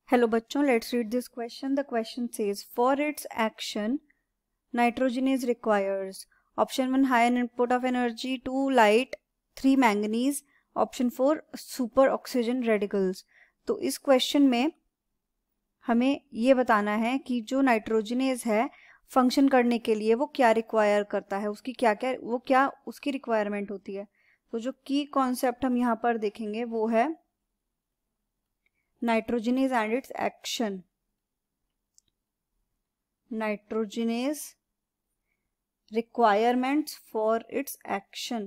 Hello बच्चों, let's read this question. The question says for its action nitrogen is requires. Option 1 high input of energy, 2 light, 3 manganese, option 4 super oxygen radicals. तो इस question में हमें ये बताना है कि जो नाइट्रोजनेज है फंक्शन करने के लिए वो क्या रिक्वायर करता है, उसकी क्या उसकी रिक्वायरमेंट होती है. तो जो की कॉन्सेप्ट हम यहाँ पर देखेंगे वो है nitrogenase and its action. Nitrogenase requirements for its action.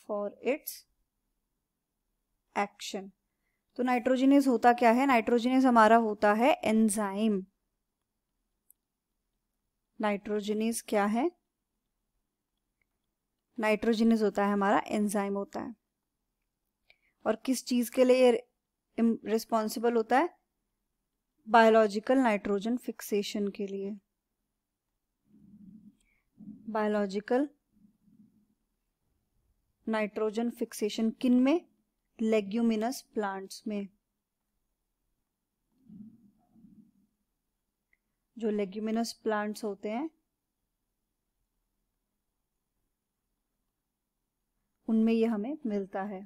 For its action. तो नाइट्रोजनेज होता क्या है? नाइट्रोजनेज हमारा होता है एंजाइम. नाइट्रोजनेज क्या है? नाइट्रोजनेज होता है हमारा एंजाइम होता है. और किस चीज के लिए रिस्पॉन्सिबल होता है? बायोलॉजिकल नाइट्रोजन फिक्सेशन के लिए. बायोलॉजिकल नाइट्रोजन फिक्सेशन किन में? लेग्यूमिनस प्लांट्स में. जो लेग्यूमिनस प्लांट्स होते हैं उनमें ये हमें मिलता है.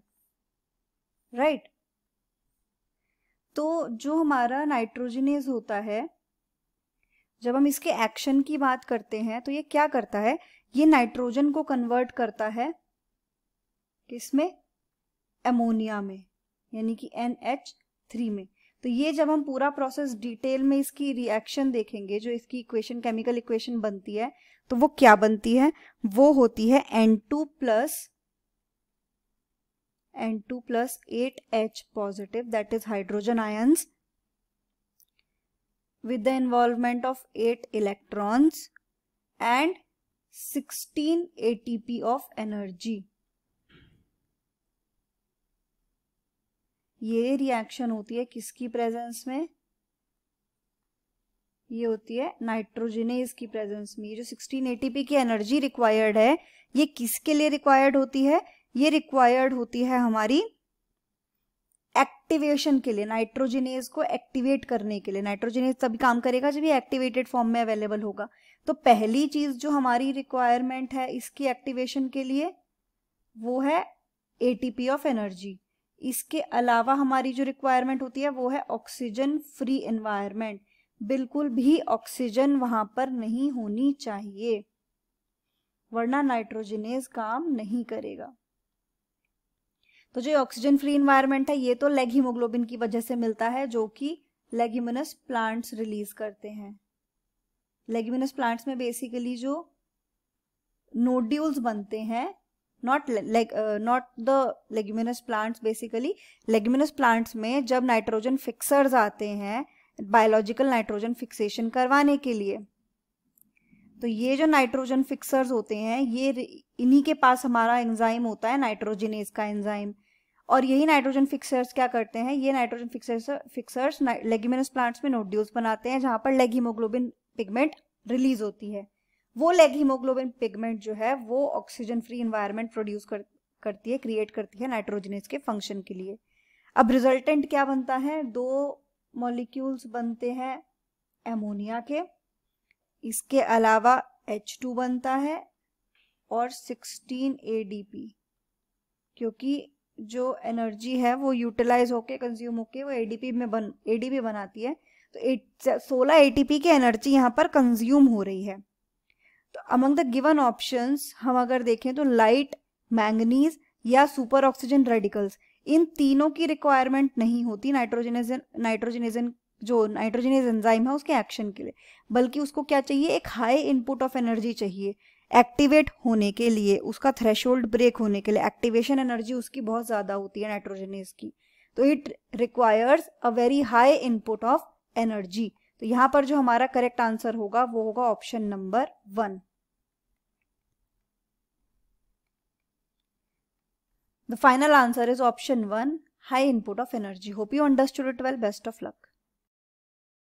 राइट. तो जो हमारा नाइट्रोजनेज होता है, जब हम इसके एक्शन की बात करते हैं तो ये क्या करता है? ये नाइट्रोजन को कन्वर्ट करता है किसमें? अमोनिया में, यानी कि NH3 में. तो ये जब हम पूरा प्रोसेस डिटेल में इसकी रिएक्शन देखेंगे, जो इसकी इक्वेशन, केमिकल इक्वेशन बनती है, तो वो क्या बनती है? वो होती है N2 plus 8H positive, that is hydrogen ions, with the involvement of 8 electrons and 16 ATP of energy. ये रिएक्शन होती है किसकी प्रेजेंस में? ये होती है नाइट्रोजनेज की प्रेजेंस में. ये जो 16 ATP की एनर्जी रिक्वायर्ड है, ये किसके लिए रिक्वायर्ड होती है? ये रिक्वायर्ड होती है हमारी एक्टिवेशन के लिए, नाइट्रोजनेज को एक्टिवेट करने के लिए. नाइट्रोजनेज तभी काम करेगा जब ये एक्टिवेटेड फॉर्म में अवेलेबल होगा. तो पहली चीज जो हमारी रिक्वायरमेंट है इसकी एक्टिवेशन के लिए वो है ATP ऑफ एनर्जी. इसके अलावा हमारी जो रिक्वायरमेंट होती है वो है ऑक्सीजन फ्री एनवायरनमेंट. बिल्कुल भी ऑक्सीजन वहां पर नहीं होनी चाहिए, वरना नाइट्रोजनेज काम नहीं करेगा. तो जो ऑक्सीजन फ्री एनवायरनमेंट है ये तो लेग हीमोग्लोबिन की वजह से मिलता है, जो कि लेग्यूमिनस प्लांट्स रिलीज करते हैं. लेग्यूमिनस प्लांट्स में बेसिकली जो नोड्यूल्स बनते हैं, not the leguminous plants. Basically leguminous plants में जब नाइट्रोजन फिक्सर्स आते हैं बायोलॉजिकल नाइट्रोजन फिक्सेशन करवाने के लिए, तो ये जो नाइट्रोजन फिक्सर्स होते हैं ये इन्हीं के पास हमारा एंजाइम होता है, नाइट्रोजनेज का एंजाइम. और यही नाइट्रोजन फिक्सर्स क्या करते हैं? ये नाइट्रोजन फिक्सर्स लेग्यूमिनस प्लांट्स में नोड्यूल्स बनाते हैं जहां पर लेग हीमोग्लोबिन पिगमेंट रिलीज होती है. वो लेग हीमोग्लोबिन पिगमेंट जो है वो ऑक्सीजन फ्री एनवायरनमेंट प्रोड्यूस करती है, क्रिएट करती है नाइट्रोजनेज के फंक्शन के लिए. अब रिजल्टेंट क्या बनता है? 2 मॉलिक्यूल्स बनते हैं एमोनिया के. इसके अलावा H2 बनता है और 16 ADP, क्योंकि जो एनर्जी है वो यूटिलाइज होके, कंज्यूम होके वो ADP बनाती है. तो 16 ATP की एनर्जी यहाँ पर कंज्यूम हो रही है. तो अमंग द गिवन ऑप्शंस हम अगर देखें तो लाइट, मैंगनीज या सुपर ऑक्सीजन रेडिकल्स, इन तीनों की रिक्वायरमेंट नहीं होती जो नाइट्रोजनेज एंजाइम है उसके एक्शन के लिए, बल्कि उसको क्या चाहिए? एक हाई इनपुट ऑफ एनर्जी चाहिए एक्टिवेट होने के लिए, उसका थ्रेशोल्ड ब्रेक होने के लिए. एक्टिवेशन एनर्जी उसकी बहुत ज्यादा होती है नाइट्रोजनेज की, तो it requires a very high input of energy. तो यहां पर जो हमारा करेक्ट आंसर होगा वो होगा option number 1. The final answer is option 1, high input of energy. Hope you understood it well. Best of luck.